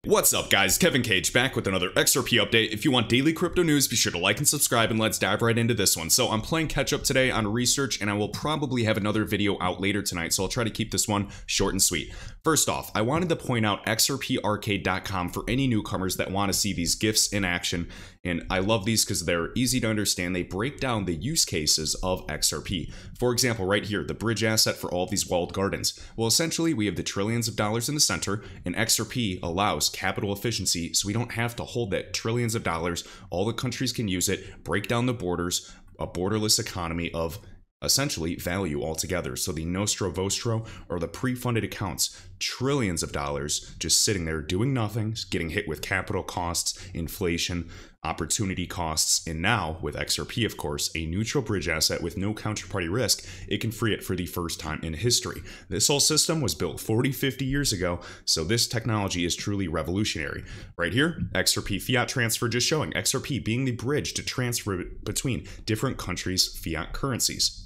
What's up guys, Kevin Cage back with another XRP update. If you want daily crypto news, be sure to like and subscribe, and let's dive right into this one. So I'm playing catch up today on research, and I will probably have another video out later tonight, so I'll try to keep this one short and sweet. First off, I wanted to point out XRParcade.com for any newcomers that want to see these GIFs in action, and I love these because they're easy to understand. They break down the use cases of XRP. For example, right here, the bridge asset for all of these walled gardens. Well, essentially, we have the trillions of dollars in the center, and XRP allows capital efficiency, so we don't have to hold that trillions of dollars. All the countries can use it, break down the borders, a borderless economy of essentially value altogether. So the Nostro Vostro, or the pre-funded accounts, trillions of dollars just sitting there doing nothing, getting hit with capital costs, inflation, opportunity costs, and now with XRP, of course, a neutral bridge asset with no counterparty risk, it can free it for the first time in history. This whole system was built 40-50 years ago, so this technology is truly revolutionary. Right here, XRP fiat transfer, just showing XRP being the bridge to transfer between different countries' fiat currencies.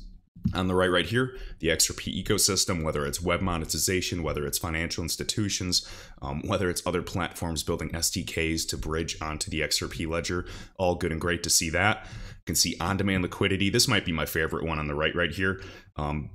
On the right here, the XRP ecosystem, whether it's web monetization, whether it's financial institutions, whether it's other platforms building SDKs to bridge onto the XRP ledger, all good and great to see that. You can see on-demand liquidity. This might be my favorite one on the right here.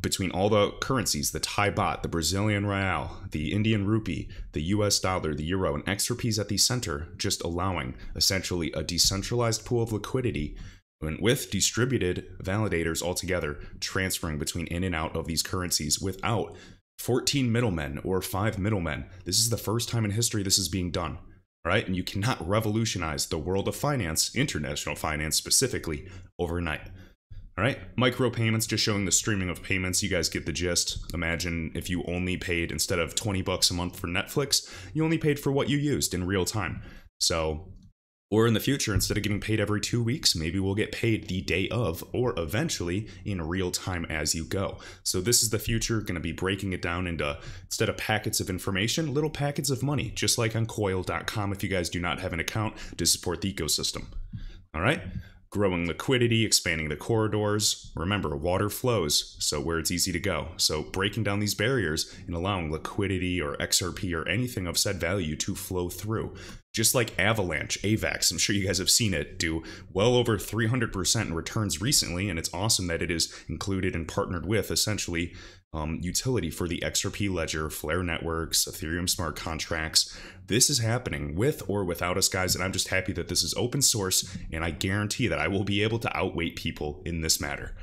Between all the currencies, the Thai baht, the Brazilian real, the Indian rupee, the US dollar, the euro, and XRP's at the center, just allowing essentially a decentralized pool of liquidity, and with distributed validators altogether transferring between in and out of these currencies without 14 middlemen or 5 middlemen. This is the first time in history this is being done. All right, and you cannot revolutionize the world of finance, international finance specifically, overnight. All right, micropayments, just showing the streaming of payments. You guys get the gist. Imagine if you only paid, instead of 20 bucks a month for Netflix, you only paid for what you used in real time. So, or in the future, instead of getting paid every 2 weeks, maybe we'll get paid the day of, or eventually in real time as you go. So this is the future, going to be breaking it down into, instead of packets of information, little packets of money, just like on coil.com if you guys do not have an account to support the ecosystem. All right? Growing liquidity, expanding the corridors. Remember, water flows, so where it's easy to go. So breaking down these barriers and allowing liquidity or XRP or anything of said value to flow through. Just like Avalanche, AVAX, I'm sure you guys have seen it do well over 300% in returns recently, and it's awesome that it is included and partnered with essentially utility for the XRP ledger, Flare networks, Ethereum smart contracts. This is happening with or without us, guys, and I'm just happy that this is open source, and I guarantee that I will be able to outweight people in this matter.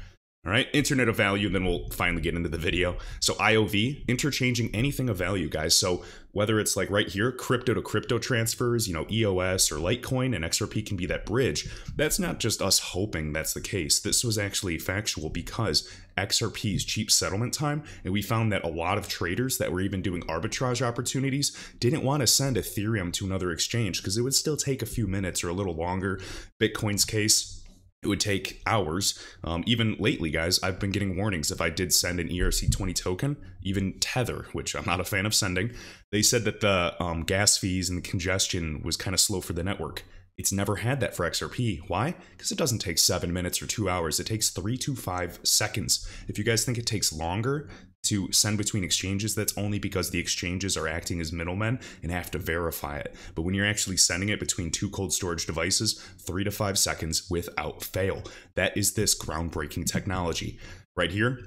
All right, Internet of Value, then we'll finally get into the video. So IOV, interchanging anything of value, guys. So whether it's like right here, crypto to crypto transfers, EOS or Litecoin, and XRP can be that bridge. That's not just us hoping that's the case. This was actually factual because XRP's cheap settlement time, and we found that a lot of traders that were even doing arbitrage opportunities didn't want to send Ethereum to another exchange because it would still take a few minutes or a little longer. Bitcoin's case, it would take hours. Even lately, guys, I've been getting warnings if I did send an ERC20 token, even Tether, which I'm not a fan of sending. They said that the gas fees and the congestion was kind of slow for the network. It's never had that for XRP. Why? Because it doesn't take 7 minutes or 2 hours. It takes 3 to 5 seconds. If you guys think it takes longer to send between exchanges, that's only because the exchanges are acting as middlemen and have to verify it. But when you're actually sending it between 2 cold storage devices, 3 to 5 seconds without fail. That is this groundbreaking technology. Right here,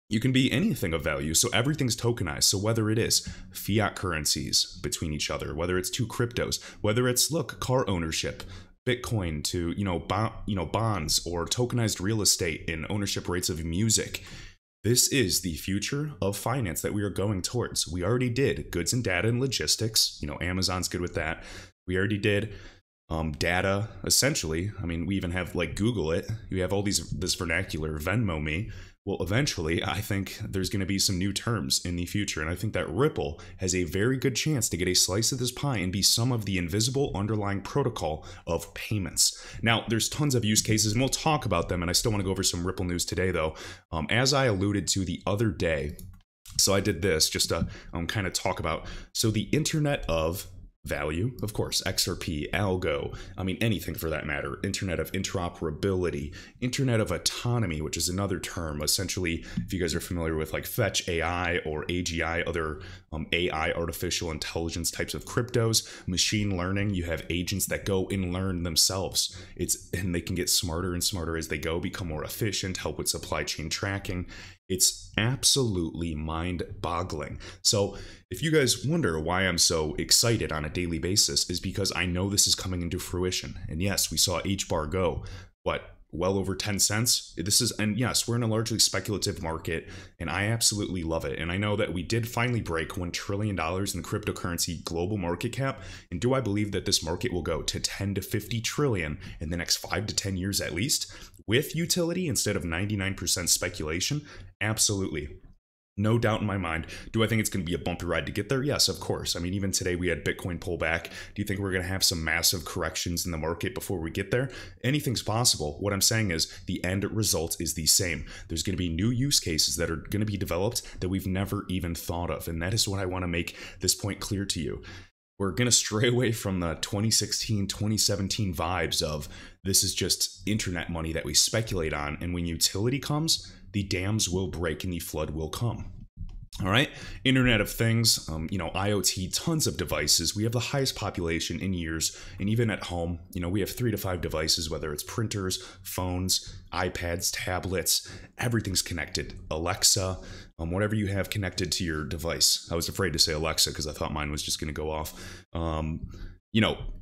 you can be anything of value, so everything's tokenized. So whether it is fiat currencies between each other, whether it's 2 cryptos, whether it's, look, car ownership, Bitcoin to, bonds or tokenized real estate and ownership rates of music. This is the future of finance that we are going towards. We already did goods and data and logistics. Amazon's good with that. We already did data, essentially. I mean, we even have like Google it. You have all this vernacular, Venmo me. Well, eventually, I think there's going to be some new terms in the future, and I think that Ripple has a very good chance to get a slice of this pie and be some of the invisible underlying protocol of payments. Now, there's tons of use cases, and we'll talk about them, and I still want to go over some Ripple news today, though. As I alluded to the other day, so I did this just to kind of talk about, so the Internet of Value, of course, XRP, algo, I mean, anything for that matter. Internet of interoperability, Internet of autonomy, which is another term. Essentially, if you guys are familiar with like Fetch AI or AGI, other AI, artificial intelligence types of cryptos, machine learning, you have agents that go and learn themselves. And they can get smarter and smarter as they go, become more efficient, help with supply chain tracking. It's absolutely mind-boggling. So if you guys wonder why I'm so excited on a daily basis, is because I know this is coming into fruition. And yes, we saw H-bar go, well over 10 cents. And yes, we're in a largely speculative market, and I absolutely love it. And I know that we did finally break $1 trillion in the cryptocurrency global market cap. And do I believe that this market will go to 10 to 50 trillion in the next 5 to 10 years at least, with utility instead of 99% speculation? Absolutely. No doubt in my mind. Do I think it's going to be a bumpy ride to get there? Yes, of course. I mean, even today we had Bitcoin pull back. Do you think we're going to have some massive corrections in the market before we get there? Anything's possible. What I'm saying is the end result is the same. There's going to be new use cases that are going to be developed that we've never even thought of. And that is what I want to make this point clear to you. We're going to stray away from the 2016, 2017 vibes of this is just internet money that we speculate on. And when utility comes, the dams will break and the flood will come. All right, Internet of Things, IoT, tons of devices. We have the highest population in years, and even at home, we have 3 to 5 devices, whether it's printers, phones, iPads, tablets, everything's connected. Alexa, whatever you have connected to your device. I was afraid to say Alexa because I thought mine was just going to go off.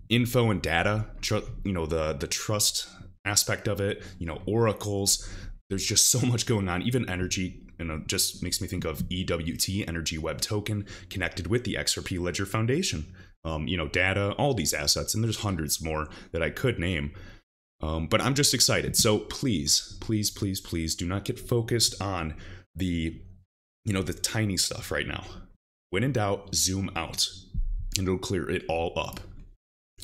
Info and data, the trust aspect of it, oracles. There's just so much going on, even energy, just makes me think of EWT, Energy Web Token, connected with the XRP Ledger Foundation. Data, all these assets, and there's hundreds more that I could name. But I'm just excited. So please, please, please, please do not get focused on the tiny stuff right now. When in doubt, zoom out, and it'll clear it all up.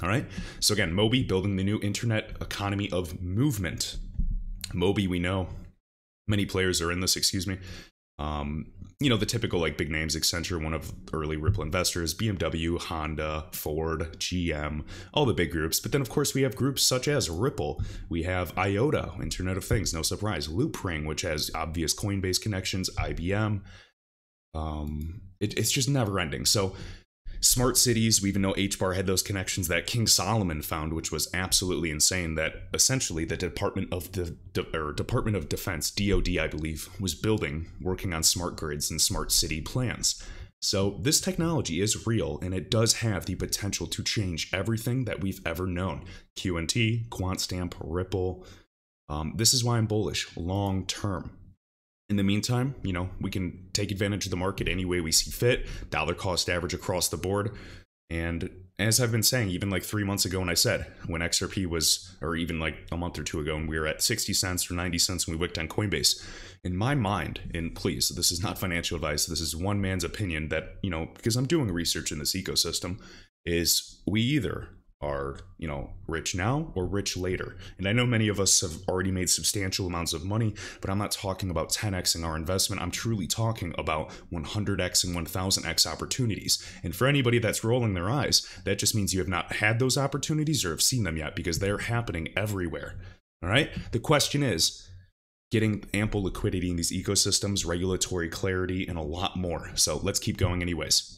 All right. So again, Moby building the new internet economy of movement. Moby, we know many players are in this, the typical like big names, Accenture, one of the early Ripple investors, BMW, Honda, Ford, GM, all the big groups. But then of course we have groups such as Ripple, we have IOTA, Internet of Things, no surprise, Loopring, which has obvious Coinbase connections, IBM. It's just never ending. So smart cities, we even know H-bar had those connections that King Solomon found, which was absolutely insane, that essentially the Department of Defense, DoD, I believe, was working on smart grids and smart city plans. So this technology is real, and it does have the potential to change everything that we've ever known. QNT, QuantStamp, Ripple. This is why I'm bullish long term. In the meantime, we can take advantage of the market any way we see fit, dollar cost average across the board. And as I've been saying, even like 3 months ago when XRP was, or even like a month or two ago, and we were at 60 cents or 90 cents when we wicked on Coinbase, in my mind, and please, this is not financial advice, this is one man's opinion that, because I'm doing research in this ecosystem, is we either are, rich now or rich later. And I know many of us have already made substantial amounts of money, but I'm not talking about 10xing our investment. I'm truly talking about 100x and 1000x opportunities. And for anybody that's rolling their eyes, that just means you have not had those opportunities or have seen them yet, because they're happening everywhere. All right. The question is getting ample liquidity in these ecosystems, regulatory clarity, and a lot more. So let's keep going anyways.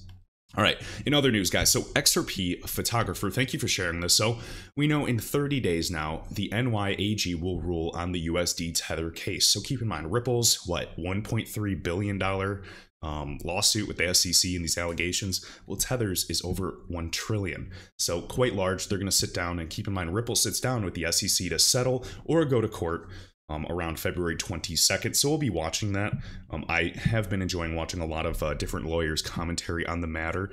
All right, in other news, guys, so XRP photographer, thank you for sharing this. So we know in 30 days now, the NYAG will rule on the USD Tether case. So keep in mind, Ripple's, $1.3 billion lawsuit with the SEC and these allegations. Well, Tether's is over 1 trillion. So quite large. They're going to sit down, and keep in mind, Ripple sits down with the SEC to settle or go to court around February 22nd. So we'll be watching that. I have been enjoying watching a lot of different lawyers' commentary on the matter.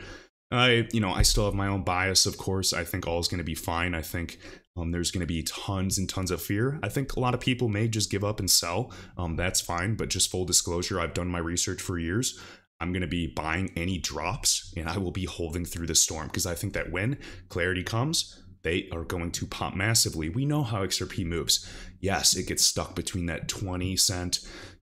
I still have my own bias, of course. I think all is going to be fine. I think there's going to be tons and tons of fear. I think a lot of people may just give up and sell. That's fine. But just full disclosure, I've done my research for years. I'm going to be buying any drops, and I will be holding through the storm, because I think that when clarity comes, they are going to pop massively. We know how XRP moves. Yes, it gets stuck between that 20 cent,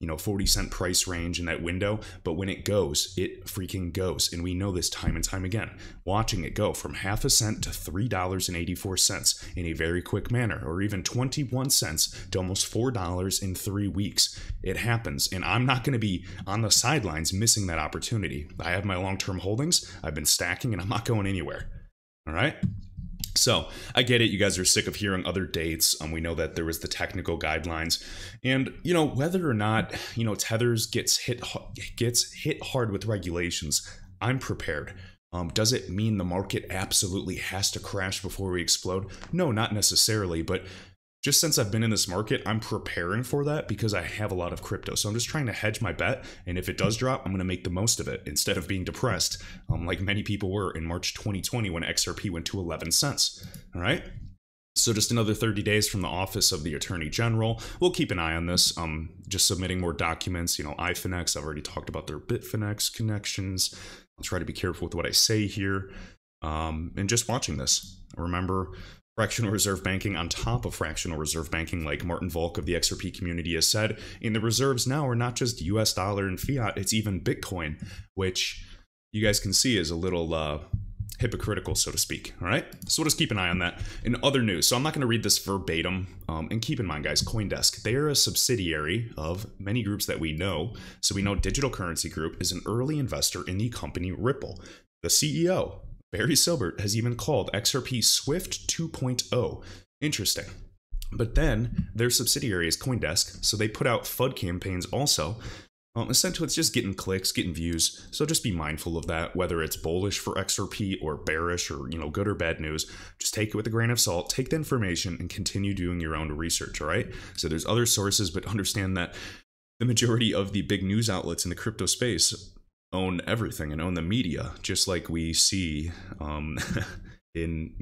40-cent price range in that window, but when it goes, it freaking goes. And we know this time and time again, watching it go from half a cent to $3.84 in a very quick manner, or even 21 cents to almost $4 in 3 weeks. It happens, and I'm not going to be on the sidelines missing that opportunity. I have my long-term holdings, I've been stacking, and I'm not going anywhere. All right? So I get it. You guys are sick of hearing other dates. We know that there was the technical guidelines, and whether or not Tethers gets hit hard with regulations, I'm prepared. Does it mean the market absolutely has to crash before we explode? No, not necessarily. But just since I've been in this market, I'm preparing for that because I have a lot of crypto. So I'm just trying to hedge my bet. And if it does drop, I'm going to make the most of it instead of being depressed, like many people were in March 2020 when XRP went to 11 cents. All right. So just another 30 days from the Office of the Attorney General. We'll keep an eye on this. Just submitting more documents. iFinex, I've already talked about their Bitfinex connections. I'll try to be careful with what I say here. And just watching this. Remember, fractional reserve banking on top of fractional reserve banking, like Martin Volk of the XRP community has said, and the reserves now are not just US dollar and fiat, it's even Bitcoin, which you guys can see is a little hypocritical, so to speak. All right, so we'll just keep an eye on that. In other news, so I'm not going to read this verbatim, and keep in mind, guys, CoinDesk, they are a subsidiary of many groups that we know. So we know Digital Currency Group is an early investor in the company Ripple. The CEO, Barry Silbert, has even called XRP Swift 2.0. Interesting. But then their subsidiary is CoinDesk, so they put out FUD campaigns also. Essentially, it's just getting clicks, getting views. So just be mindful of that, whether it's bullish for XRP or bearish or good or bad news. Just take it with a grain of salt, take the information, and continue doing your own research. All right. So there's other sources, but understand that the majority of the big news outlets in the crypto space own everything and own the media, just like we see in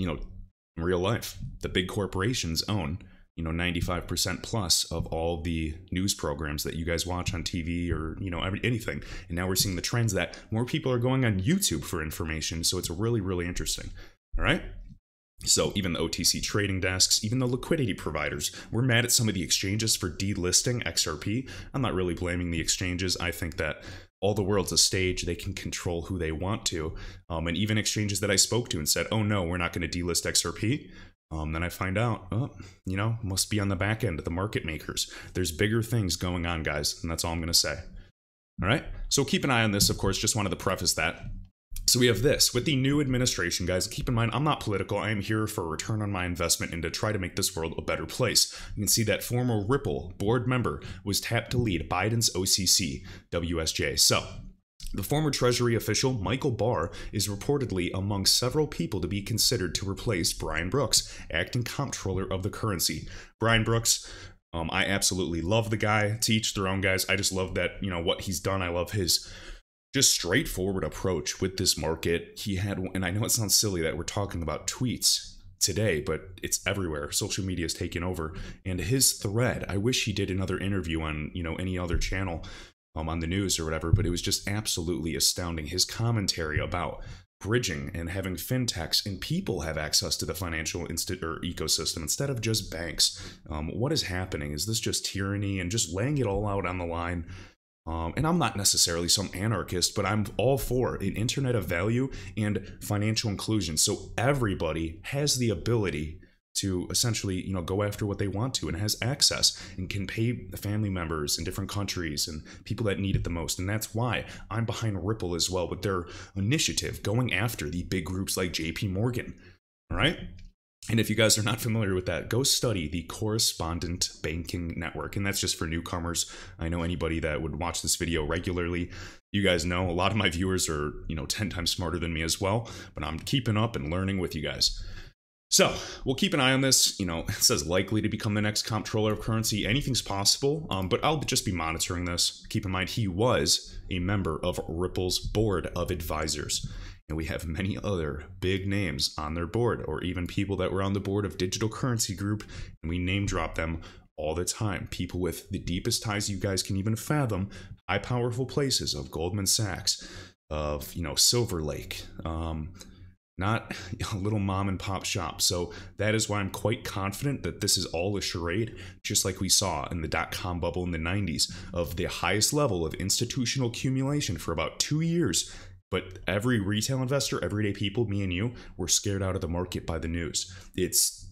real life. The big corporations own 95% plus of all the news programs that you guys watch on TV or anything. And now we're seeing the trends that more people are going on YouTube for information, so it's really interesting. All right. So even the OTC trading desks, even the liquidity providers, we're mad at some of the exchanges for delisting XRP. I'm not really blaming the exchanges. I think that all the world's a stage. They can control who they want to. And even exchanges that I spoke to and said, oh no, we're not going to delist XRP. Then I find out, must be on the back end of the market makers. There's bigger things going on, guys. And that's all I'm going to say. All right. So keep an eye on this, of course. Just wanted to preface that. So we have this with the new administration, guys. Keep in mind, I'm not political. I am here for a return on my investment and to try to make this world a better place. You can see that former Ripple board member was tapped to lead Biden's OCC, WSJ. So the former Treasury official, Michael Barr, is reportedly among several people to be considered to replace Brian Brooks, acting comptroller of the currency. Brian Brooks, I absolutely love the guy. To each their own, guys. I just love that, what he's done. I love his just straightforward approach with this market. He had, and I know it sounds silly that we're talking about tweets today, but it's everywhere. Social media is taking over. And his thread, I wish he did another interview on, any other channel on the news or whatever, but it was just absolutely astounding. His commentary about bridging and having fintechs and people have access to the financial ecosystem instead of just banks. What is happening? Is this just tyranny and just laying it all out on the line? And I'm not necessarily some anarchist, but I'm all for an internet of value and financial inclusion. So everybody has the ability to essentially, go after what they want to and has access and can pay family members in different countries and people that need it the most. And that's why I'm behind Ripple as well with their initiative going after the big groups like JP Morgan. All right. And if you guys are not familiar with that, go study the Correspondent Banking Network. And that's just for newcomers. I know anybody that would watch this video regularly, you guys know a lot of my viewers are, 10 times smarter than me as well. But I'm keeping up and learning with you guys. So we'll keep an eye on this. It says likely to become the next comptroller of currency. Anything's possible, but I'll just be monitoring this. Keep in mind, he was a member of Ripple's board of advisors. And we have many other big names on their board, or even people that were on the board of Digital Currency Group, and we name drop them all the time. People with the deepest ties you guys can even fathom, high powerful places of Goldman Sachs, of Silver Lake, not a little mom and pop shop. So that is why I'm quite confident that this is all a charade, just like we saw in the dot-com bubble in the 90s of the highest level of institutional accumulation for about 2 years. But every retail investor, everyday people, me and you, were scared out of the market by the news. It's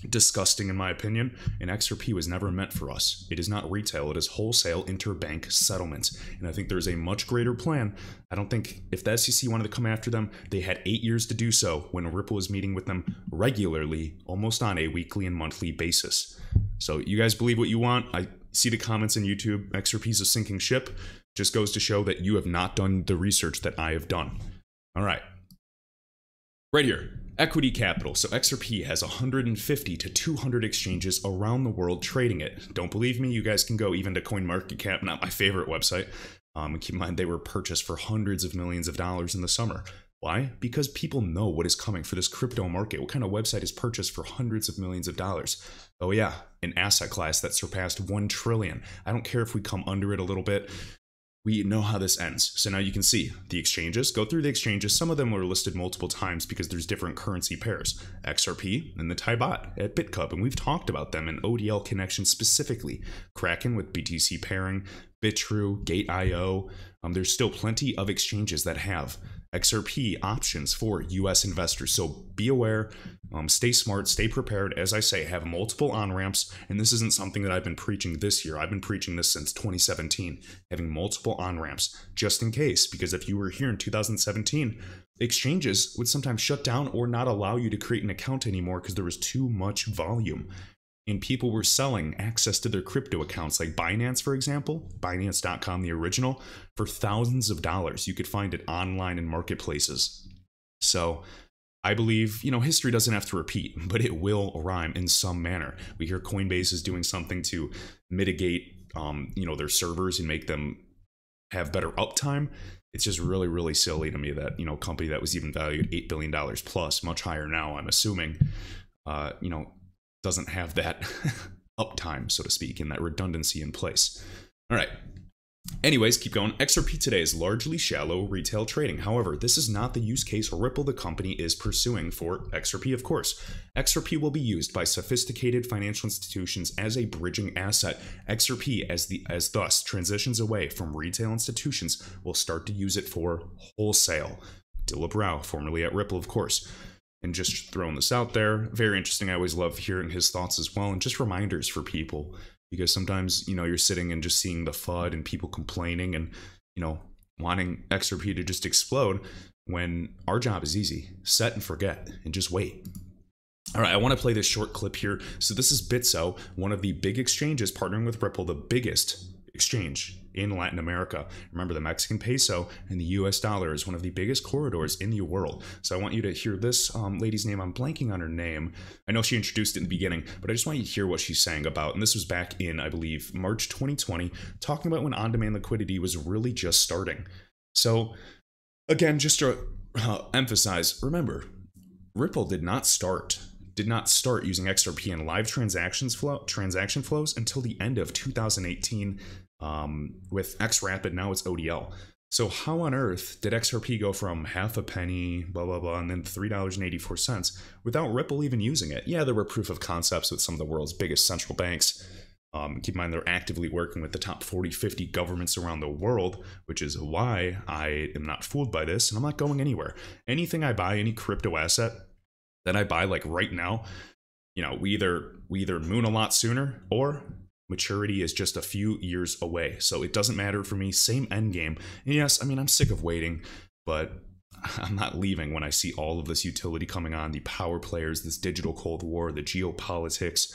disgusting in my opinion, and XRP was never meant for us. It is not retail, it is wholesale interbank settlements, and I think there's a much greater plan. I don't think if the SEC wanted to come after them, they had 8 years to do so when Ripple was meeting with them regularly, almost on a weekly and monthly basis. So you guys believe what you want. I see the comments on YouTube, XRP's a sinking ship. Just goes to show that you have not done the research that I have done. All right. Right here, equity capital. So XRP has 150 to 200 exchanges around the world trading it. Don't believe me? You guys can go even to CoinMarketCap, not my favorite website. Keep in mind they were purchased for hundreds of millions of dollars in the summer. Why? Because people know what is coming for this crypto market. What kind of website is purchased for hundreds of millions of dollars? Oh yeah, an asset class that surpassed 1 trillion. I don't care if we come under it a little bit. We know how this ends. So now you can see the exchanges. Go through the exchanges. Some of them were listed multiple times because there's different currency pairs. XRP and the Thai baht at BitCup, and we've talked about them in ODL connection specifically. Kraken with BTC pairing, Bitrue, Gate.io. There's still plenty of exchanges that have XRP options for US investors. So be aware, stay smart, stay prepared. As I say, have multiple on-ramps. And this isn't something that I've been preaching this year. I've been preaching this since 2017, having multiple on-ramps just in case. Because if you were here in 2017, exchanges would sometimes shut down or not allow you to create an account anymore because there was too much volume. And people were selling access to their crypto accounts, like Binance, for example, Binance.com, the original, for thousands of dollars. You could find it online in marketplaces. So I believe, history doesn't have to repeat, but it will rhyme in some manner. We hear Coinbase is doing something to mitigate, their servers and make them have better uptime. It's just really, really silly to me that, a company that was even valued $8 billion plus, much higher now, I'm assuming, doesn't have that uptime, so to speak, and that redundancy in place. All right. Anyways, keep going. XRP today is largely shallow retail trading. However, this is not the use case Ripple, the company, is pursuing for XRP, of course. XRP will be used by sophisticated financial institutions as a bridging asset. XRP, as thus transitions away from retail institutions, will start to use it for wholesale. Dilip Rao, formerly at Ripple, of course. And just throwing this out there, very interesting. I always love hearing his thoughts as well, and just reminders for people, because sometimes, you're sitting and just seeing the FUD and people complaining and, wanting XRP to just explode when our job is easy. Set and forget and just wait. All right, I want to play this short clip here. So this is Bitso, one of the big exchanges partnering with Ripple, the biggest exchange in Latin America. Remember, the Mexican peso and the US dollar is one of the biggest corridors in the world. So I want you to hear this lady's name. I'm blanking on her name. I know she introduced it in the beginning, but I just want you to hear what she's saying about, and this was back in, I believe, March 2020, talking about when on-demand liquidity was really just starting. So again, just to emphasize, remember, Ripple did not start using XRP in live transaction flows until the end of 2018 with XRapid. Now it's ODL. So how on earth did XRP go from half a penny, blah, blah, blah, and then $3.84 without Ripple even using it? Yeah, there were proof of concepts with some of the world's biggest central banks. Keep in mind, they're actively working with the top 40, 50 governments around the world, which is why I am not fooled by this, and I'm not going anywhere. Anything I buy, any crypto asset that I buy, like right now, we either moon a lot sooner or maturity is just a few years away. So it doesn't matter for me. Same end game. And yes, I'm sick of waiting, but I'm not leaving when I see all of this utility coming on, the power players, this digital Cold War, the geopolitics.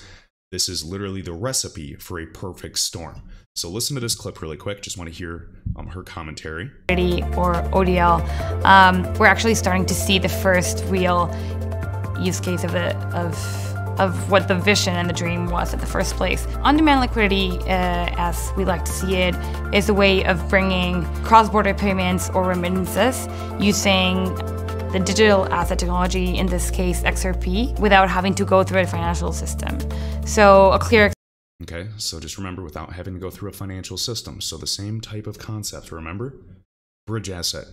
This is literally the recipe for a perfect storm. So listen to this clip really quick. Just want to hear her commentary. Or ODL, we're actually starting to see the first real use case of what the vision and the dream was in the first place. On-demand liquidity, as we like to see it, is a way of bringing cross-border payments or remittances using the digital asset technology, in this case XRP, without having to go through a financial system. So a clear... Okay, so just remember, without having to go through a financial system. So the same type of concept, remember? Bridge asset.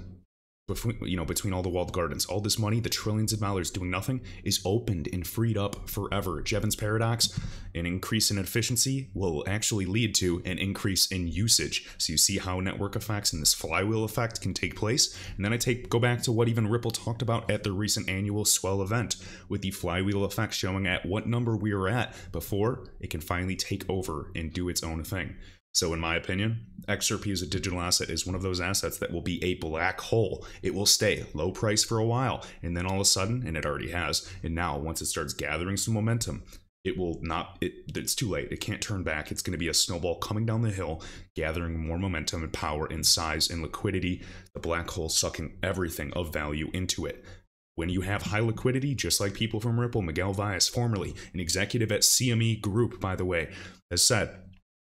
between all the walled gardens, all this money, the trillions of dollars doing nothing, is opened and freed up forever. Jevons paradox, an increase in efficiency will actually lead to an increase in usage. So you see how network effects and this flywheel effect can take place. And then go back to what even Ripple talked about at the recent annual Swell event, with the flywheel effect showing at what number we were at before it can finally take over and do its own thing. So in my opinion, XRP as a digital asset is one of those assets that will be a black hole. It will stay low price for a while, and then all of a sudden, and it already has, and now once it starts gathering some momentum, it's too late. It can't turn back. It's going to be a snowball coming down the hill, gathering more momentum and power and size and liquidity, the black hole sucking everything of value into it. When you have high liquidity, just like people from Ripple, Miguel Valles, formerly an executive at CME Group, by the way, has said,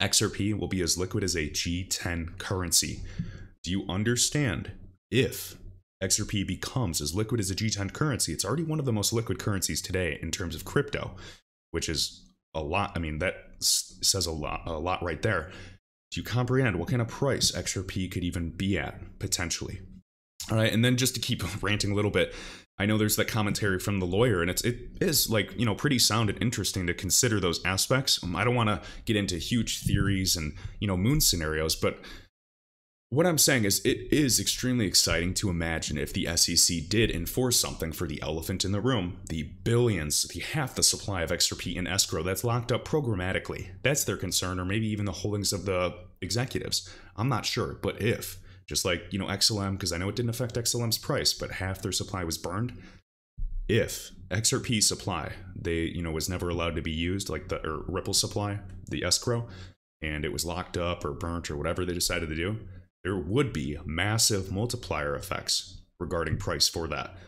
XRP will be as liquid as a G10 currency. Do you understand? If XRP becomes as liquid as a G10 currency, it's already one of the most liquid currencies today in terms of crypto, which is a lot. I mean, that says a lot right there. Do you comprehend what kind of price XRP could even be at, potentially? All right, and then just to keep ranting a little bit, I know there's that commentary from the lawyer, and it is like, pretty sound and interesting to consider those aspects. I don't want to get into huge theories and, moon scenarios, but what I'm saying is it is extremely exciting to imagine if the SEC did enforce something for the elephant in the room, the billions, half the supply of XRP in escrow that's locked up programmatically. That's their concern, or maybe even the holdings of the executives. I'm not sure, but if... Just like, XLM, because I know it didn't affect XLM's price, but half their supply was burned. If XRP supply, was never allowed to be used, like or Ripple supply, the escrow, and it was locked up or burnt or whatever they decided to do, there would be massive multiplier effects regarding price for that.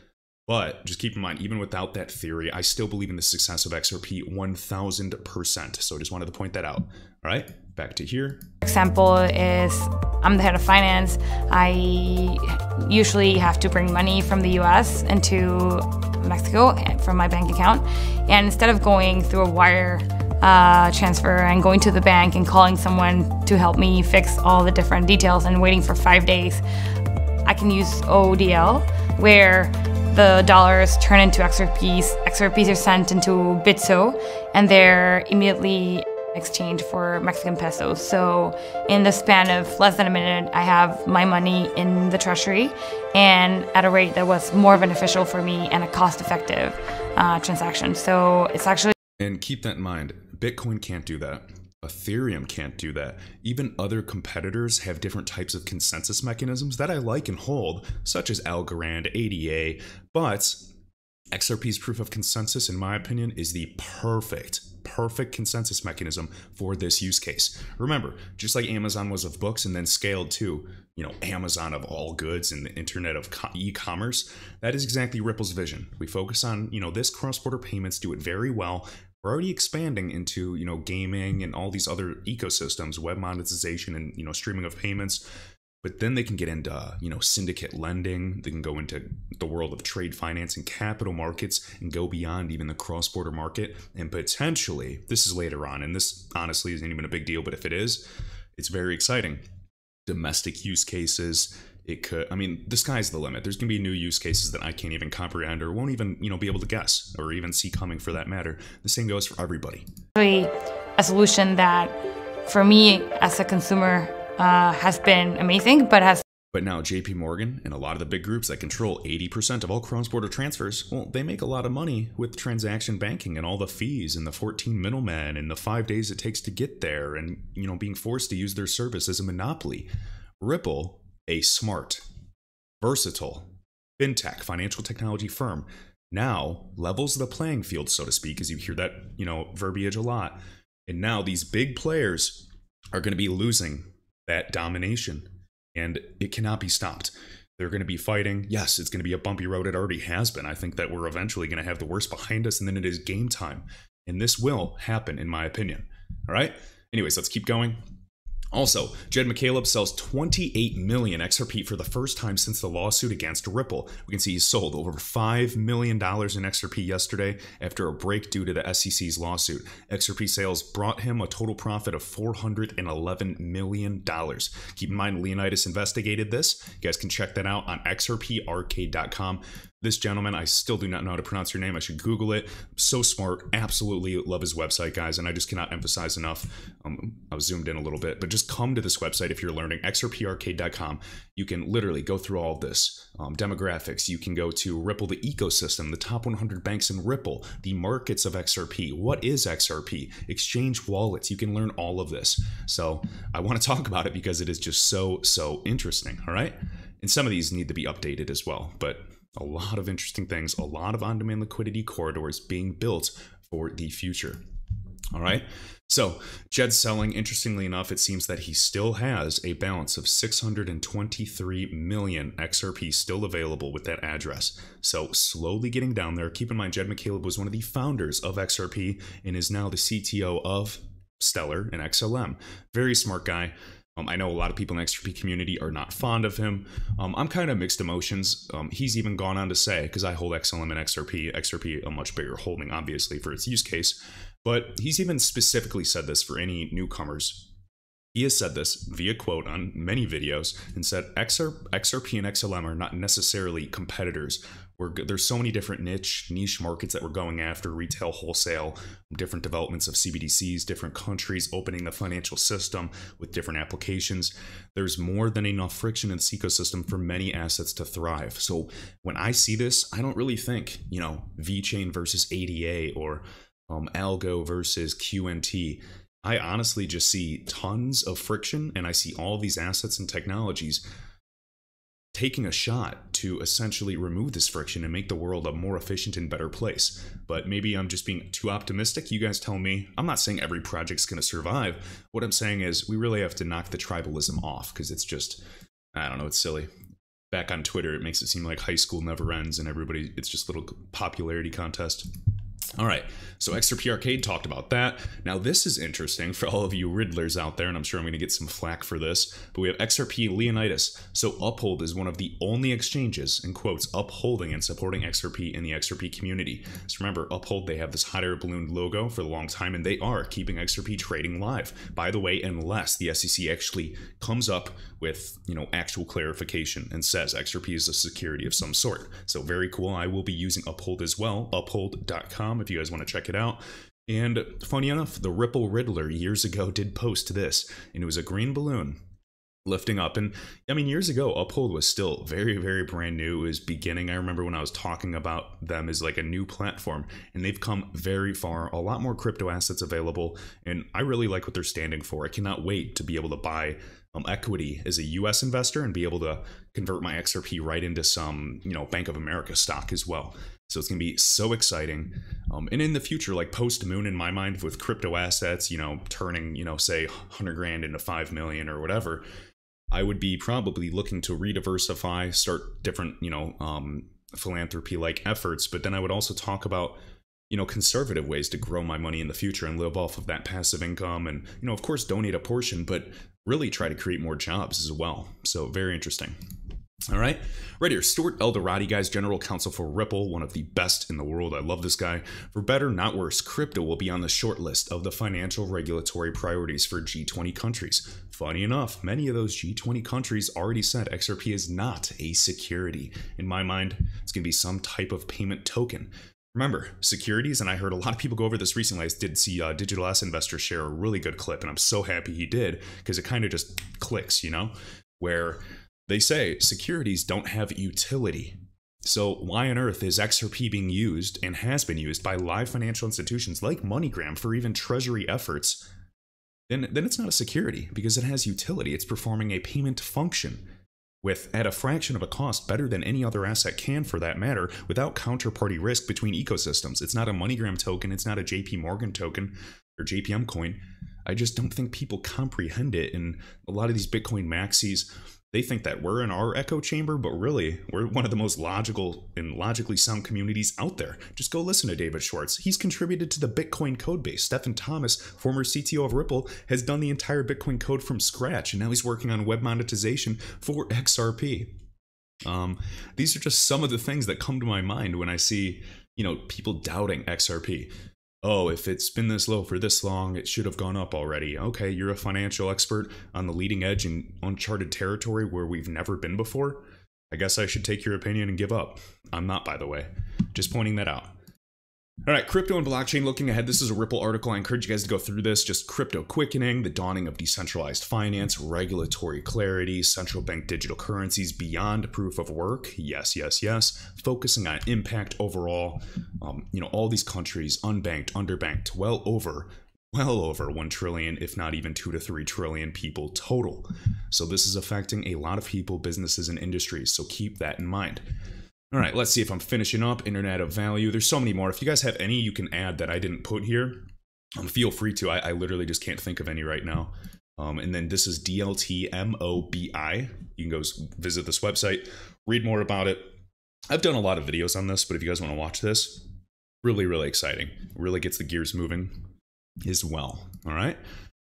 But just keep in mind, even without that theory, I still believe in the success of XRP 1000%. So I just wanted to point that out. All right, back to here. Example is I'm the head of finance. I usually have to bring money from the US into Mexico from my bank account. And instead of going through a wire transfer and going to the bank and calling someone to help me fix all the different details and waiting for 5 days, I can use ODL, where the dollars turn into XRPs. XRPs are sent into Bitso, and they're immediately exchanged for Mexican pesos. So in the span of less than a minute, I have my money in the treasury, and at a rate that was more beneficial for me and a cost-effective transaction. So it's actually... And keep that in mind, Bitcoin can't do that. Ethereum can't do that. Even other competitors have different types of consensus mechanisms that I like and hold, such as Algorand, ADA, but XRP's proof of consensus, in my opinion, is the perfect consensus mechanism for this use case. Remember, just like Amazon was of books and then scaled to, Amazon of all goods and the internet of e-commerce, that is exactly Ripple's vision. We focus on, this cross-border payments, do it very well. We're already expanding into, gaming and all these other ecosystems, web monetization and, streaming of payments. But then they can get into, syndicate lending. They can go into the world of trade finance and capital markets and go beyond even the cross-border market. And potentially, this is later on, and this honestly isn't even a big deal, but if it is, it's very exciting. Domestic use cases. It could, the sky's the limit. There's going to be new use cases that I can't even comprehend or won't even, be able to guess or even see coming for that matter. The same goes for everybody. A solution that, for me as a consumer, has been amazing, but now JP Morgan and a lot of the big groups that control 80% of all cross-border transfers, well, they make a lot of money with transaction banking and all the fees and the 14 middlemen and the 5 days it takes to get there and, being forced to use their service as a monopoly. Ripple, a smart, versatile, fintech, financial technology firm, now levels the playing field, so to speak, as you hear that, verbiage a lot. And now these big players are going to be losing that domination, and it cannot be stopped. They're going to be fighting. Yes, it's going to be a bumpy road. It already has been. I think that we're eventually going to have the worst behind us, and then it is game time. And this will happen, in my opinion. All right? Anyways, let's keep going. Also, Jed McCaleb sells 28 million XRP for the first time since the lawsuit against Ripple. We can see he sold over $5 million in XRP yesterday after a break due to the SEC's lawsuit. XRP sales brought him a total profit of $411 million. Keep in mind, Leonidas investigated this. You guys can check that out on XRParcade.com. This gentleman, I still do not know how to pronounce your name. I should Google it. So smart. Absolutely love his website, guys. And I just cannot emphasize enough. I was zoomed in a little bit, but just come to this website if you're learning. XRParcade.com. You can literally go through all of this. Demographics. You can go to Ripple, the ecosystem, the top 100 banks in Ripple, the markets of XRP. What is XRP? Exchange wallets. You can learn all of this. So I want to talk about it because it is just so interesting. All right. And some of these need to be updated as well, but a lot of interesting things, a lot of on-demand liquidity corridors being built for the future. All right. So Jed's selling. Interestingly enough, it seems that he still has a balance of 623 million XRP still available with that address. So slowly getting down there. Keep in mind, Jed McCaleb was one of the founders of XRP and is now the CTO of Stellar and XLM. Very smart guy. I know a lot of people in the XRP community are not fond of him. I'm kind of mixed emotions. He's even gone on to say, because I hold XLM and XRP a much bigger holding, obviously, for its use case. But he's even specifically said this for any newcomers. He has said this via quote on many videos and said XRP and XLM are not necessarily competitors. There's so many different niche markets that we're going after, retail, wholesale, different developments of CBDCs, different countries opening the financial system with different applications. There's more than enough friction in this ecosystem for many assets to thrive. So when I see this, I don't really think, VeChain versus ADA or Algo versus QNT. I honestly just see tons of friction, and I see all these assets and technologies taking a shot to essentially remove this friction and make the world a more efficient and better place. But maybe I'm just being too optimistic. You guys tell me. I'm not saying every project's going to survive. What I'm saying is we really have to knock the tribalism off, because it's just, I don't know, it's silly. Back on Twitter, it makes it seem like high school never ends and everybody, it's just a little popularity contest. All right, so XRP Arcade talked about that. Now this is interesting for all of you Riddlers out there, and I'm sure I'm going to get some flack for this, but we have XRP Leonidas. So Uphold is one of the only exchanges, in quotes, upholding and supporting XRP in the XRP community. So remember, Uphold, they have this hot air balloon logo for a long time, and they are keeping XRP trading live. By the way, unless the SEC actually comes up with, actual clarification and says XRP is a security of some sort. So very cool. I will be using Uphold as well, uphold.com. If you guys want to check it out. And funny enough, the Ripple Riddler years ago did post this, and it was a green balloon lifting up. And I mean, years ago, Uphold was still very brand new. It was beginning. I remember when I was talking about them as like a new platform, and they've come very far, a lot more crypto assets available, and I really like what they're standing for. I cannot wait to be able to buy equity as a US investor and be able to convert my XRP right into some, Bank of America stock as well. So it's going to be so exciting. And in the future, like post moon in my mind with crypto assets, turning, say 100 grand into 5 million or whatever, I would be probably looking to re-diversify, start different, philanthropy like efforts. But then I would also talk about, conservative ways to grow my money in the future and live off of that passive income and, of course, donate a portion, but really try to create more jobs as well. So very interesting. All right, right here, Stuart Eldorati, guys, General Counsel for Ripple, one of the best in the world. I love this guy. For better, not worse, crypto will be on the short list of the financial regulatory priorities for G20 countries. Funny enough, many of those G20 countries already said XRP is not a security. In my mind, it's going to be some type of payment token. Remember, securities, and I heard a lot of people go over this recently. I did see Digital Asset Investor share a really good clip, and I'm so happy he did, because it kind of just clicks, where they say securities don't have utility. So why on earth is XRP being used and has been used by live financial institutions like MoneyGram for even treasury efforts? Then it's not a security because it has utility. It's performing a payment function at a fraction of a cost better than any other asset can for that matter, without counterparty risk between ecosystems. It's not a MoneyGram token. It's not a JP Morgan token or JPM coin. I just don't think people comprehend it. And a lot of these Bitcoin maxis, They think that we're in our echo chamber, but really, we're one of the most logical and logically sound communities out there. Just go listen to David Schwartz. He's contributed to the Bitcoin code base. Stephen Thomas, former CTO of Ripple, has done the entire Bitcoin code from scratch, and now he's working on web monetization for XRP. These are just some of the things that come to my mind when I see, people doubting XRP. Oh, if it's been this low for this long, it should have gone up already. Okay, you're a financial expert on the leading edge in uncharted territory where we've never been before. I guess I should take your opinion and give up. I'm not, by the way. Just pointing that out. All right, crypto and blockchain looking ahead. This is a Ripple article. I encourage you guys to go through this. Just crypto quickening, the dawning of decentralized finance, regulatory clarity, central bank digital currencies beyond proof of work. Yes, yes, yes. Focusing on impact overall. All these countries, unbanked, underbanked, well over 1 trillion, if not even 2 to 3 trillion people total. So this is affecting a lot of people, businesses, and industries. So keep that in mind. All right, let's see if I'm finishing up. Internet of value. There's so many more. If you guys have any you can add that I didn't put here, feel free to. I literally just can't think of any right now. And then this is DLTMOBI. You can go visit this website, read more about it. I've done a lot of videos on this, but if you guys want to watch this, really, really exciting. Really gets the gears moving as well. All right.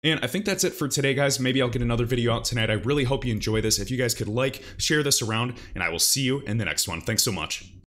And I think that's it for today, guys. Maybe I'll get another video out tonight. I really hope you enjoy this. If you guys could share this around, and I will see you in the next one. Thanks so much.